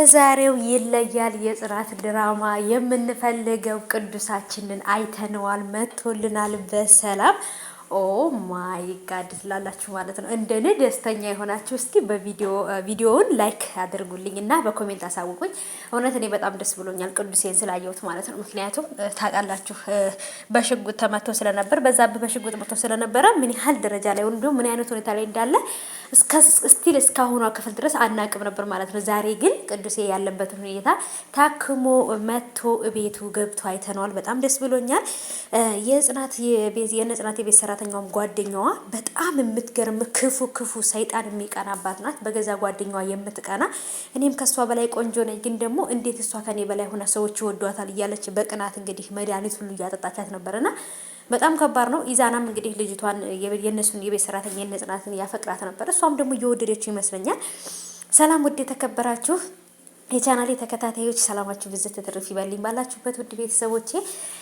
የዛሬው ይለያል የጽናት ድራማ የምንፈልገው ቅዱሳችንን አይተነዋል፣ መጥቶልናል በሰላም። ኦ ማይ ጋድ ትላላችሁ ማለት ነው። እንደኔ ደስተኛ የሆናችሁ እስኪ ቪዲዮውን ላይክ አድርጉልኝ እና በኮሜንት አሳውቁኝ። እውነት እኔ በጣም ደስ ብሎኛል ቅዱሴን ስላየሁት ማለት ነው። ምክንያቱም ታውቃላችሁ በሽጉጥ ተመቶ ስለነበር በዛብህ በሽጉጥ መቶ ስለነበረ ምን ያህል ደረጃ ላይ ወንዶ ምን አይነት ሁኔታ ላይ እንዳለ ስቲል እስካሁኗ ክፍል ድረስ አናቅም ነበር ማለት ነው። ዛሬ ግን ቅዱሴ ያለበትን ሁኔታ ታክሞ መቶ ቤቱ ገብቶ አይተነዋል። በጣም ደስ ብሎኛል። የጽናት የቤት ሰራተኛዋም ጓደኛዋ በጣም የምትገርም ክፉ ሰይጣን የሚቀናባት ናት። በገዛ ጓደኛዋ የምትቀና እኔም ከሷ በላይ ቆንጆ ነኝ፣ ግን ደግሞ እንዴት እሷ ከኔ በላይ ሆነ ሰዎች ይወዷታል እያለች በቅናት እንግዲህ መድኃኒት ሁሉ እያጠጣቻት ነበርና በጣም ከባድ ነው። ኢዛናም እንግዲህ ልጅቷን የነሱን የቤት ሰራተኛ የነጽናትን ያፈቅራት ነበር። እሷም ደግሞ እየወደደችው ይመስለኛል። ሰላም ውድ የተከበራችሁ የቻናሌ ተከታታዮች ሰላማችሁ ብዝት ትርፍ ይበልኝ ባላችሁበት ውድ ቤተሰቦቼ።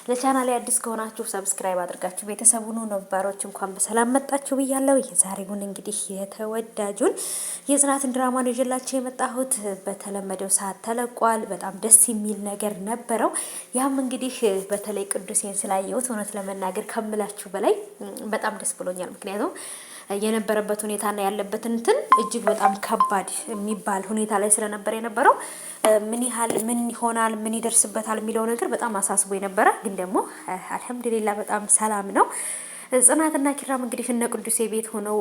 ለቻናሌ አዲስ ከሆናችሁ ሰብስክራይብ አድርጋችሁ ቤተሰቡን ነባሮች እንኳን በሰላም መጣችሁ ብያለሁ። የዛሬውን እንግዲህ የተወዳጁን የጽናትን ድራማ ነው ይዤላችሁ የመጣሁት። በተለመደው ሰዓት ተለቋል። በጣም ደስ የሚል ነገር ነበረው። ያም እንግዲህ በተለይ ቅዱሴን ስላየሁት እውነት ለመናገር ከምላችሁ በላይ በጣም ደስ ብሎኛል። ምክንያቱም የነበረበት ሁኔታና ያለበት እንትን እጅግ በጣም ከባድ የሚባል ሁኔታ ላይ ስለነበረ የነበረው ምን ይሆናል ምን ይደርስበታል የሚለው ነገር በጣም አሳስቦ የነበረ፣ ግን ደግሞ አልሐምዱሊላህ በጣም ሰላም ነው። ጽናትና ኪራም እንግዲህ እነ ቅዱሴ ቤት ሆነው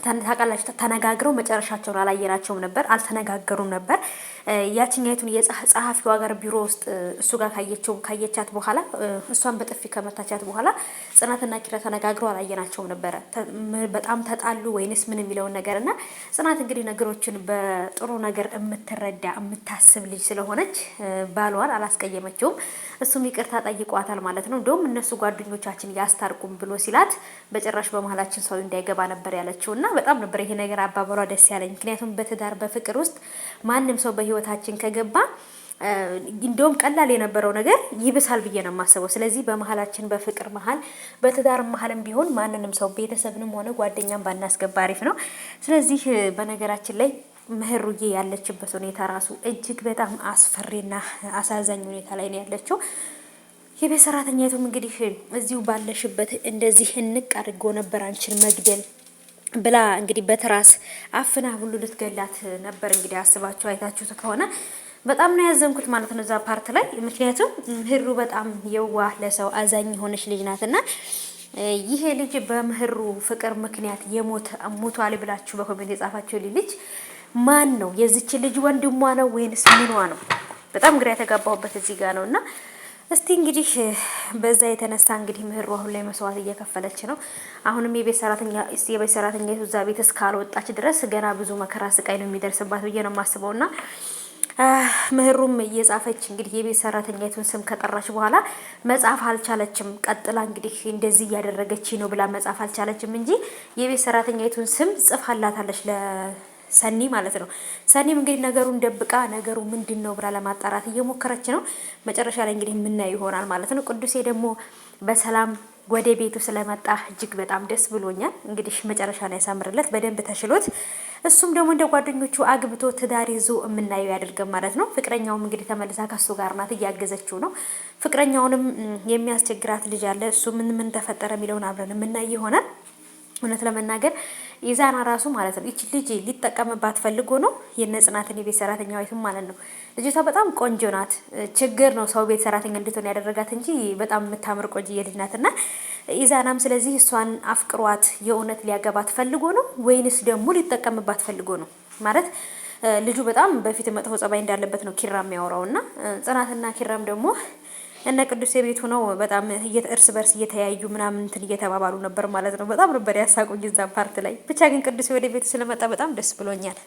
ታውቃላችሁ ተነጋግረው መጨረሻቸውን አላየናቸውም ነበር፣ አልተነጋገሩም ነበር። ያችኛይቱን የጸሐፊዋ ጋር ቢሮ ውስጥ እሱ ጋር ካየቻት በኋላ እሷን በጥፊ ከመታቻት በኋላ ጽናትና ኪራ ተነጋግረው አላየናቸውም ነበረ። በጣም ተጣሉ ወይንስ ምን የሚለውን ነገር እና ጽናት እንግዲህ ነገሮችን በጥሩ ነገር የምትረዳ የምታስብ ልጅ ስለሆነች ባሏን አላስቀየመችውም። እሱም ይቅርታ ጠይቋታል ማለት ነው። እንደውም እነሱ ጓደኞቻችን ያስታርቁም ብሎ ሲላት በጭራሽ በመሀላችን ሰው እንዳይገባ ነበር ያለችው እና በጣም ነበር ይሄ ነገር አባባሏ ደስ ያለኝ። ምክንያቱም በትዳር በፍቅር ውስጥ ማንም ሰው በህይወታችን ከገባ እንደውም ቀላል የነበረው ነገር ይብሳል ብዬ ነው የማስበው። ስለዚህ በመሀላችን በፍቅር መሀል በትዳር መሀልም ቢሆን ማንንም ሰው ቤተሰብንም ሆነ ጓደኛም ባናስገባ አሪፍ ነው። ስለዚህ በነገራችን ላይ ምህሩዬ ያለችበት ሁኔታ ራሱ እጅግ በጣም አስፈሪና አሳዛኝ ሁኔታ ላይ ነው ያለችው። የቤት ሰራተኛይቱም እንግዲህ እዚሁ ባለሽበት እንደዚህ እንቅ አድርጎ ነበር አንቺን መግደል ብላ እንግዲህ በትራስ አፍና ሁሉ ልትገላት ነበር። እንግዲህ አስባችሁ አይታችሁት ከሆነ በጣም ነው ያዘንኩት ማለት ነው እዛ ፓርት ላይ። ምክንያቱም ምህሩ በጣም የዋህ ለሰው አዛኝ ሆነች ልጅ ናትና ይሄ ልጅ በምህሩ ፍቅር ምክንያት ሞቷል ብላችሁ በኮሜንት የጻፋችሁ ልጅ ማን ነው? የዚች ልጅ ወንድሟ ነው ወይንስ ምኗ ነው? በጣም ግራ የተጋባሁበት እዚህ ጋር ነውና እስቲ እንግዲህ በዛ የተነሳ እንግዲህ ምህሩ አሁን ላይ መስዋዕት እየከፈለች ነው። አሁንም የቤት ሰራተኛ እዛ ቤት እስካልወጣች ድረስ ገና ብዙ መከራ ስቃይ ነው የሚደርስባት ብዬ ነው የማስበውና ምህሩም እየጻፈች እንግዲህ የቤት ሰራተኛይቱን ስም ከጠራች በኋላ መጻፍ አልቻለችም። ቀጥላ እንግዲህ እንደዚህ እያደረገች ነው ብላ መጻፍ አልቻለችም እንጂ የቤት ሰራተኛይቱን ስም ጽፋላታለች ሰኒ ማለት ነው። ሰኒም እንግዲህ ነገሩን ደብቃ ነገሩ ምንድነው ብላ ለማጣራት እየሞከረች ነው። መጨረሻ ላይ እንግዲህ የምናየው ይሆናል ማለት ነው። ቅዱሴ ደግሞ በሰላም ወደ ቤቱ ስለመጣ እጅግ በጣም ደስ ብሎኛል። እንግዲህ መጨረሻ ላይ ያሳምርለት በደንብ ተሽሎት እሱም ደግሞ እንደ ጓደኞቹ አግብቶ ትዳር ይዞ የምናየው ያደርገን ማለት ነው። ፍቅረኛውም እንግዲህ ተመልሳ ከሱ ጋር ናት፣ እያገዘችው ነው። ፍቅረኛውንም የሚያስቸግራት ልጅ አለ። እሱ ምን ተፈጠረ የሚለውን አብረን የምናየው ይሆናል። እውነት ለመናገር ኢዛና ራሱ ማለት ነው እቺ ልጅ ሊጠቀምባት ፈልጎ ነው የነጽናትን የቤት ሰራተኛዋይቱም ማለት ነው። ልጅቷ በጣም ቆንጆ ናት። ችግር ነው ሰው ቤት ሰራተኛ እንድትሆን ያደረጋት እንጂ በጣም የምታምር ቆንጆ ልጅ ናትና ኢዛናም ስለዚህ እሷን አፍቅሯት የእውነት ሊያገባት ፈልጎ ነው ወይንስ ደግሞ ሊጠቀምባት ፈልጎ ነው ማለት ልጁ በጣም በፊት መጥፎ ጸባይ እንዳለበት ነው ኪራ የሚያወራውና ጽናትና ኪራም ደግሞ እነ ቅዱሴ ቤት ሆነው በጣም እርስ በርስ እየተያዩ ምናምን እንትን እየተባባሉ ነበር ማለት ነው። በጣም ነበር ያሳቁኝ እዛ ፓርት ላይ። ብቻ ግን ቅዱሴ ወደ ቤት ስለመጣ በጣም ደስ ብሎኛል።